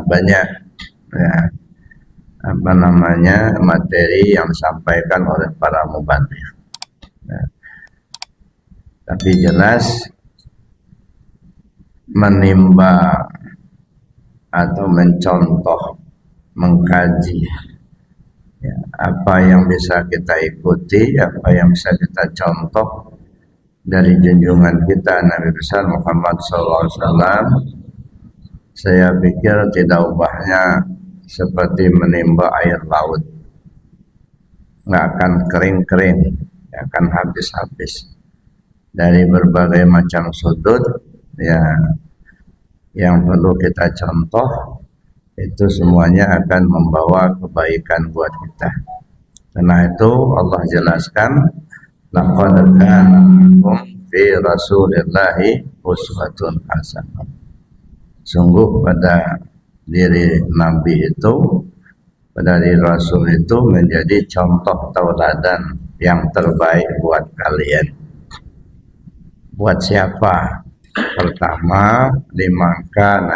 banyak ya, materi yang disampaikan oleh para mubaligh. Ya. Tapi jelas menimba atau mencontoh, mengkaji ya, apa yang bisa kita ikuti, apa yang bisa kita contoh dari junjungan kita Nabi besar Muhammad SAW, saya pikir tidak ubahnya seperti menimba air laut, nggak akan kering-kering, akan habis-habis dari berbagai macam sudut ya, yang perlu kita contoh. Itu semuanya akan membawa kebaikan buat kita. Karena itu Allah jelaskan, laqad kana lakum fi Rasulillahi uswatun hasanah. Sungguh pada diri Nabi itu, pada diri Rasul itu menjadi contoh tauladan yang terbaik buat kalian. Buat siapa? Pertama, liman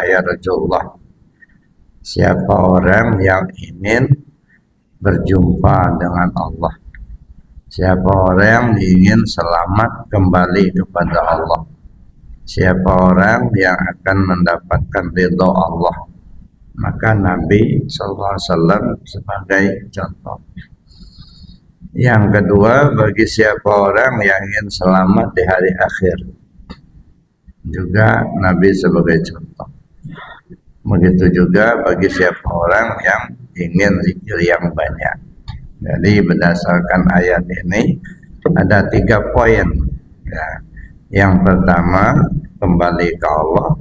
yarjullah. Siapa orang yang ingin berjumpa dengan Allah, siapa orang yang ingin selamat kembali kepada Allah, siapa orang yang akan mendapatkan ridho Allah, maka Nabi SAW sebagai contoh. Yang kedua, bagi siapa orang yang ingin selamat di hari akhir, juga Nabi sebagai contoh. Begitu juga bagi siapa orang yang ingin zikir yang banyak. Jadi berdasarkan ayat ini ada 3 poin ya. Yang pertama, kembali ke Allah.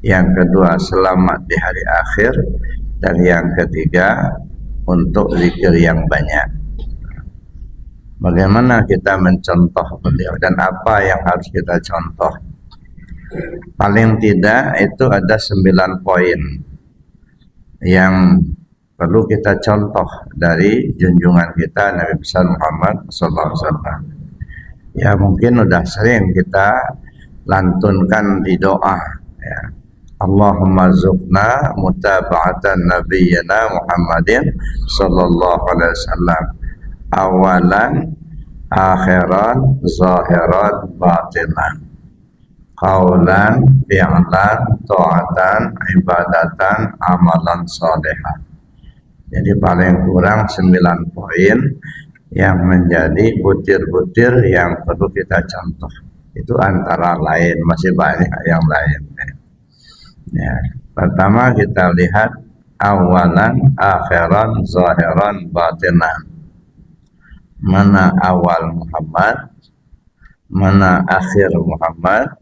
Yang kedua, selamat di hari akhir. Dan yang ketiga, untuk zikir yang banyak. Bagaimana kita mencontoh beliau dan apa yang harus kita contoh? Paling tidak itu ada 9 poin yang perlu kita contoh dari junjungan kita Nabi besar Muhammad SAW. Ya mungkin udah sering kita lantunkan di doa ya. Allahumma zuqna mutaba'atan nabiyyina Muhammadin sallallahu alaihi wasallam awalan akhiran zahiran batinan, qaulan fi'lan ta'atan ibadatan amalan salihah. Jadi paling kurang 9 poin yang menjadi butir-butir yang perlu kita contoh. Itu antara lain, masih banyak yang lain ya. Pertama kita lihat awalan akhiran zahiran batinan. Mana awal Muhammad, mana akhir Muhammad,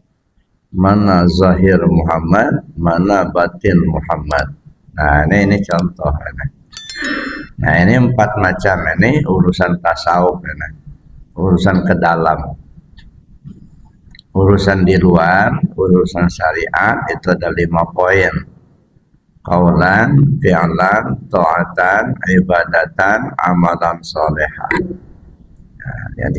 mana zahir Muhammad, mana batin Muhammad. Nah ini contoh ini. Nah ini 4 macam ini urusan tasawuf ini. Urusan ke dalam, urusan di luar, urusan syariat itu ada 5 poin. Qaulan, fi'lan, ta'atan, ibadatan, amalan salihah. Nah,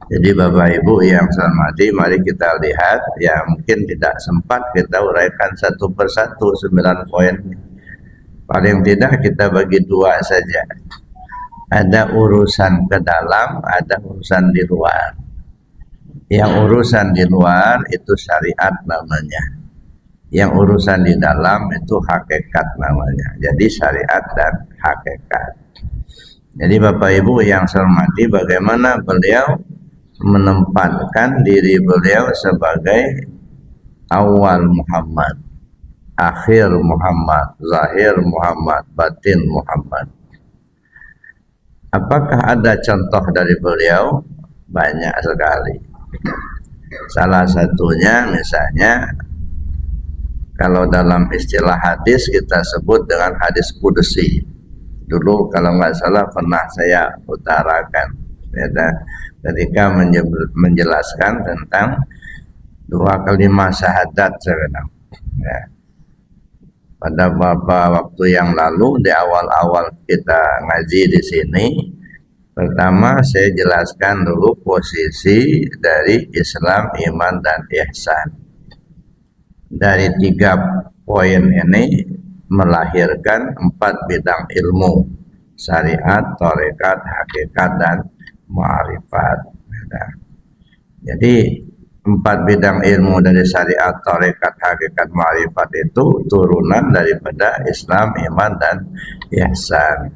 jadi Bapak Ibu yang saya hormati, mari kita lihat ya, mungkin tidak sempat kita uraikan satu persatu 9 poin. Paling tidak kita bagi 2 saja. Ada urusan ke dalam, ada urusan di luar. Yang urusan di luar itu syariat namanya. Yang urusan di dalam itu hakikat namanya. Jadi syariat dan hakikat. Jadi Bapak Ibu yang saya hormati, bagaimana beliau menempatkan diri beliau sebagai awal Muhammad, akhir Muhammad, zahir Muhammad, batin Muhammad. Apakah ada contoh dari beliau? Banyak sekali. Salah satunya misalnya kalau dalam istilah hadis kita sebut dengan hadis qudsi. Dulu kalau nggak salah pernah saya utarakan ya, ketika menjelaskan tentang 2 kalimat syahadat sebenarnya ya. Pada beberapa waktu yang lalu di awal-awal kita ngaji di sini, pertama saya jelaskan dulu posisi dari Islam, iman dan ihsan. Dari 3 poin ini melahirkan 4 bidang ilmu: syariat, tarekat, hakikat, dan ma'rifat. Nah, jadi 4 bidang ilmu dari syariat, tarekat, hakikat, ma'rifat itu turunan daripada Islam, iman, dan ihsan.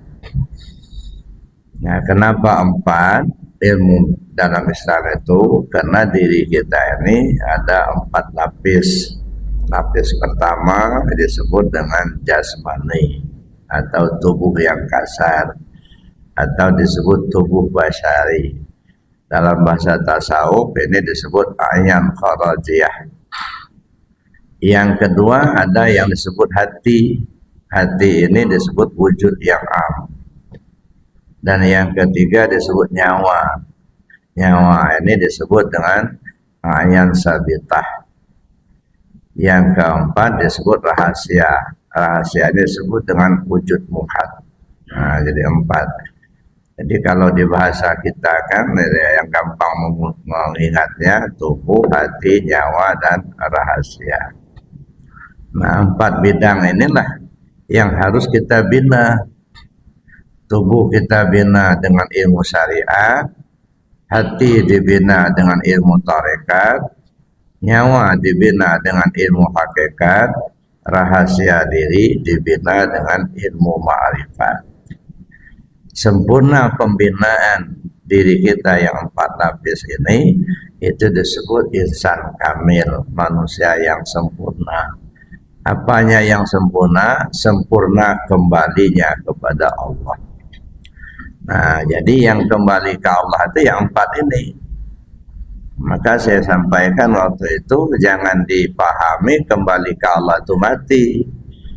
Nah, kenapa 4 ilmu dalam Islam itu? Karena diri kita ini ada 4 lapis. Lapis pertama disebut dengan jasmani atau tubuh yang kasar, atau disebut tubuh basyari. Dalam bahasa tasawuf ini disebut ayan kharajiyah. Yang kedua ada yang disebut hati. Hati ini disebut wujud yang am. Dan yang ketiga disebut nyawa. Nyawa ini disebut dengan ayan sabitah. Yang keempat disebut rahasia. Rahasia ini disebut dengan wujud muhad. Nah, jadi 4. Jadi kalau di bahasa kita kan yang gampang mengingatnya tubuh, hati, nyawa, dan rahasia. Nah, 4 bidang inilah yang harus kita bina. Tubuh kita bina dengan ilmu syariat, hati dibina dengan ilmu tarekat, nyawa dibina dengan ilmu hakikat, rahasia diri dibina dengan ilmu ma'rifat. Sempurna pembinaan diri kita yang 4 lapis ini, itu disebut insan kamil, manusia yang sempurna. Apanya yang sempurna? Sempurna kembalinya kepada Allah. Nah, jadi yang kembali ke Allah itu yang 4 ini. Maka saya sampaikan waktu itu, jangan dipahami kembali ke Allah itu mati.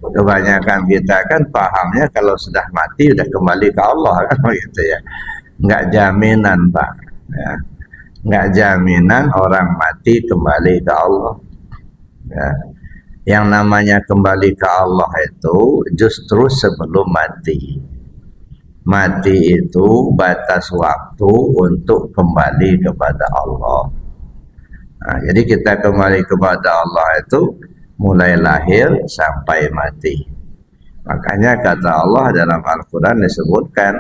Kebanyakan kita kan pahamnya kalau sudah mati udah kembali ke Allah kan begitu ya. Enggak jaminan, Pak. Ya. Enggak jaminan orang mati kembali ke Allah. Ya. Yang namanya kembali ke Allah itu justru sebelum mati. Mati itu batas waktu untuk kembali kepada Allah. Nah, jadi kita kembali kepada Allah itu mulai lahir sampai mati. Makanya kata Allah dalam Al-Quran disebutkan,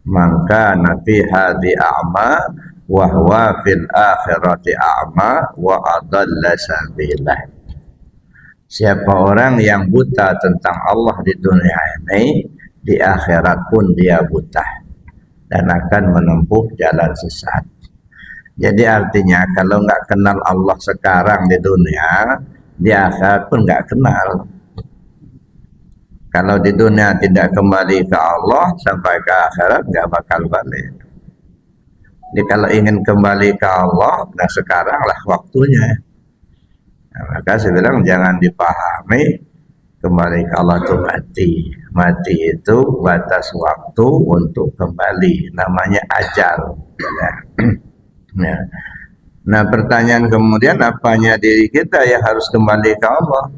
maka nabi hadi a'ma wa huwa fil akhirati a'ma wa adalla sabilah. Siapa orang yang buta tentang Allah di dunia ini, di akhirat pun dia buta dan akan menempuh jalan sesat. Jadi artinya kalau nggak kenal Allah sekarang di dunia, di akhirat pun nggak kenal. Kalau di dunia tidak kembali ke Allah, sampai ke akhirat nggak bakal balik. Jadi kalau ingin kembali ke Allah, nah sekaranglah waktunya. Nah, maka saya bilang jangan dipahami kembali ke Allah itu mati. Mati itu batas waktu untuk kembali, namanya ajal. Nah, nah, pertanyaan kemudian, apanya diri kita yang harus kembali ke Allah?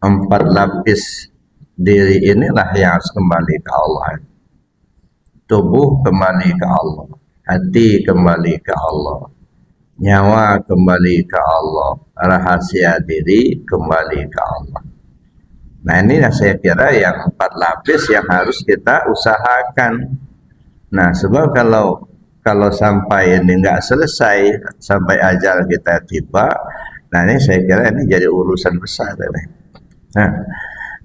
4 lapis diri inilah yang harus kembali ke Allah. Tubuh kembali ke Allah, hati kembali ke Allah, nyawa kembali ke Allah, rahasia diri kembali ke Allah. Nah, ini saya kira yang 4 lapis yang harus kita usahakan. Nah, sebab kalau sampai ini nggak selesai, sampai ajal kita tiba, nah ini saya kira ini jadi urusan besar ini. Nah,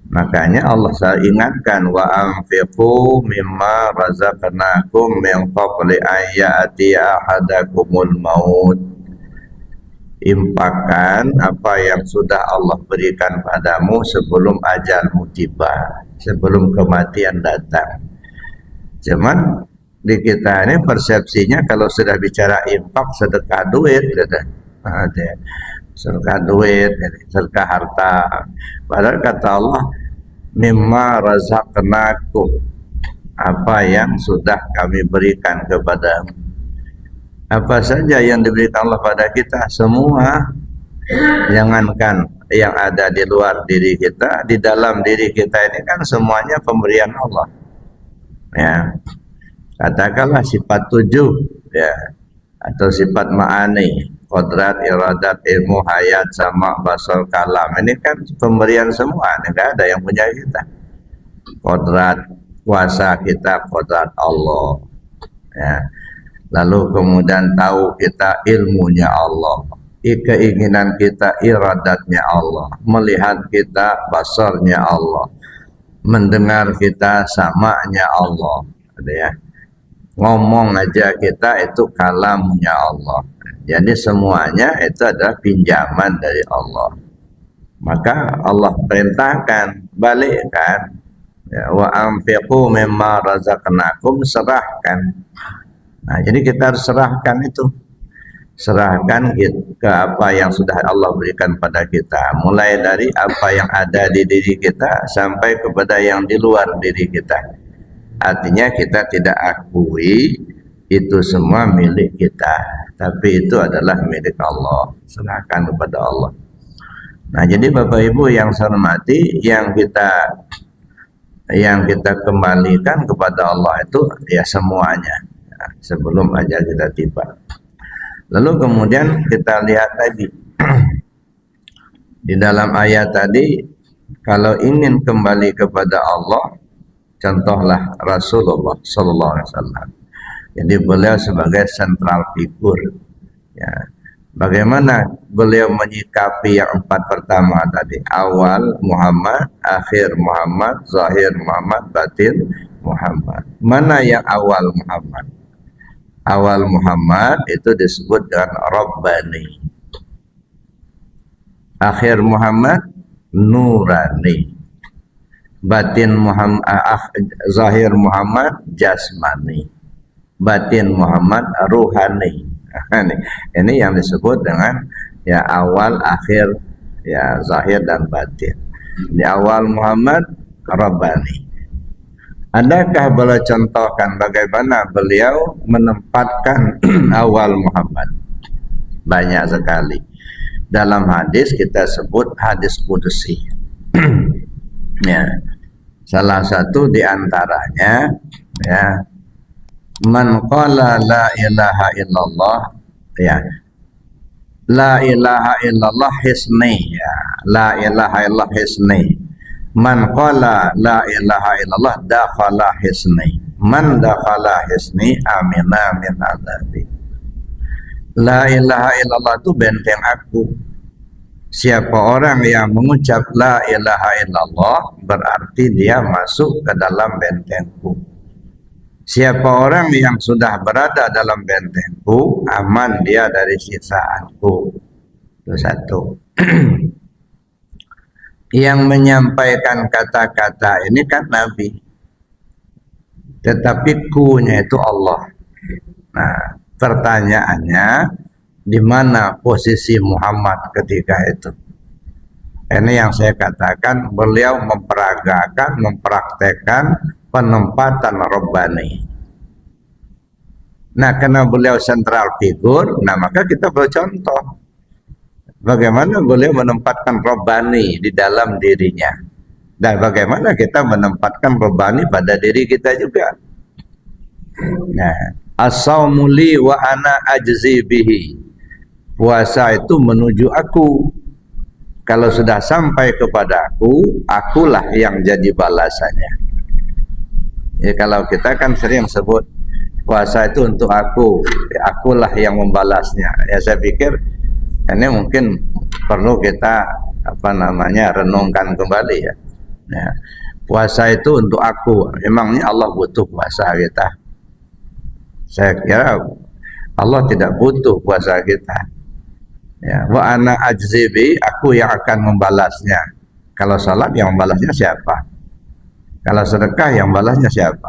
makanya Allah selalu ingatkan, wa anfiqu mimma razaqnakum min qabli an ya'tiya ahadakumul maut. Infakkan apa yang sudah Allah berikan padamu sebelum ajalmu tiba, sebelum kematian datang. Cuman di kita ini persepsinya kalau sudah bicara infak, sedekah duit, sedekah duit, sedekah harta. Padahal kata Allah, mimma razaqnakum, apa yang sudah kami berikan kepadamu. Apa saja yang diberikan Allah pada kita, semua. Jangankan yang ada di luar diri kita, di dalam diri kita ini kan semuanya pemberian Allah. Ya. Katakanlah sifat 7 ya, atau sifat ma'ani, Kodrat, iradat, ilmu, hayat, sama, basar, kalam. Ini kan pemberian semua, nggak ada yang punya kita. Kodrat, kuasa kita, kodrat Allah. Ya. Lalu kemudian tahu kita ilmunya Allah. Keinginan kita, iradatnya Allah. Melihat kita, basarnya Allah. Mendengar kita, samanya Allah. Ada ya. Ngomong aja kita itu kalamnya Allah. Jadi semuanya itu adalah pinjaman dari Allah. Maka Allah perintahkan, balikkan. Ya, wa anfiqu mimma razaqnakum, serahkan. Nah, jadi kita harus serahkan itu. Serahkan ke apa yang sudah Allah berikan pada kita. Mulai dari apa yang ada di diri kita sampai kepada yang di luar diri kita. Artinya kita tidak akui itu semua milik kita, tapi itu adalah milik Allah. Serahkan kepada Allah. Nah, jadi Bapak Ibu yang saya hormati, yang kita kembalikan kepada Allah itu ya semuanya, ya, sebelum ajal kita tiba. Lalu kemudian kita lihat tadi di dalam ayat tadi, kalau ingin kembali kepada Allah, contohlah Rasulullah Sallallahu Alaihi Wasallam. Jadi beliau sebagai sentral figur. Ya. Bagaimana beliau menyikapi yang 4 pertama tadi? Awal Muhammad, akhir Muhammad, zahir Muhammad, batin Muhammad. Mana yang awal Muhammad? Awal Muhammad itu disebut dengan Rabbani. Akhir Muhammad Nurani. Batin Muhammad, zahir Muhammad jasmani. Batin Muhammad ruhani. Ini yang disebut dengan ya awal, akhir, ya zahir dan batin. Di awal Muhammad Rabbani. Adakah beliau contohkan bagaimana beliau menempatkan awal Muhammad? Banyak sekali. Dalam hadis kita sebut hadis qudsi. Ya. Salah satu di antaranya ya, man qala la ilaha illallah, ya, la ilaha illallah hisni, ya, la ilaha illallah hisni. Man qala la ilaha illallah dakhala hisni. Man dakhala hisni amina min adzabi. La ilaha illallah itu benteng aku. Siapa orang yang mengucap la ilaha illallah berarti dia masuk ke dalam bentengku. Siapa orang yang sudah berada dalam bentengku, aman dia dari siksaanku. Itu satu. Yang menyampaikan kata-kata ini kan Nabi, tetapi ku-nya itu Allah. Nah, pertanyaannya, di mana posisi Muhammad ketika itu? Ini yang saya katakan, beliau memperagakan, mempraktekkan penempatan Rabbani. Nah, karena beliau sentral figur, nah maka kita bercontoh bagaimana beliau menempatkan Rabbani di dalam dirinya, dan bagaimana kita menempatkan Rabbani pada diri kita juga. Nah, as-saumu li wa ana ajzi bihi. Puasa itu menuju aku. Kalau sudah sampai kepada aku, akulah yang jadi balasannya. Ya, kalau kita kan sering sebut puasa itu untuk aku, ya, akulah yang membalasnya. Ya, saya pikir ini mungkin perlu kita renungkan kembali ya. Ya, puasa itu untuk aku. Memangnya Allah butuh puasa kita? Saya kira Allah tidak butuh puasa kita. Ya, wa ana ajzibi, aku yang akan membalasnya. Kalau salat yang membalasnya siapa? Kalau sedekah yang membalasnya siapa?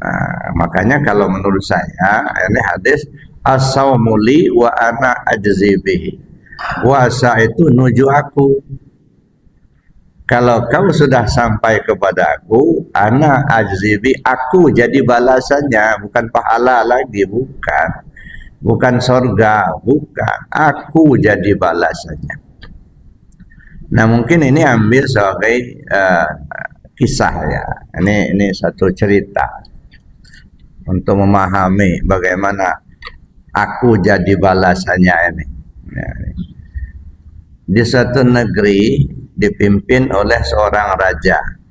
Nah, makanya kalau menurut saya ini hadis as-saumu li wa ana ajzibi. Puasa itu nuju aku. Kalau kau sudah sampai kepada aku, ana ajzibi, aku jadi balasannya, bukan pahala lagi, bukan. Bukan surga, bukan. Aku jadi balasannya. Nah, mungkin ini ambil sebagai kisah ya. Ini satu cerita untuk memahami bagaimana aku jadi balasannya ini. Ya. Di suatu negeri dipimpin oleh seorang raja.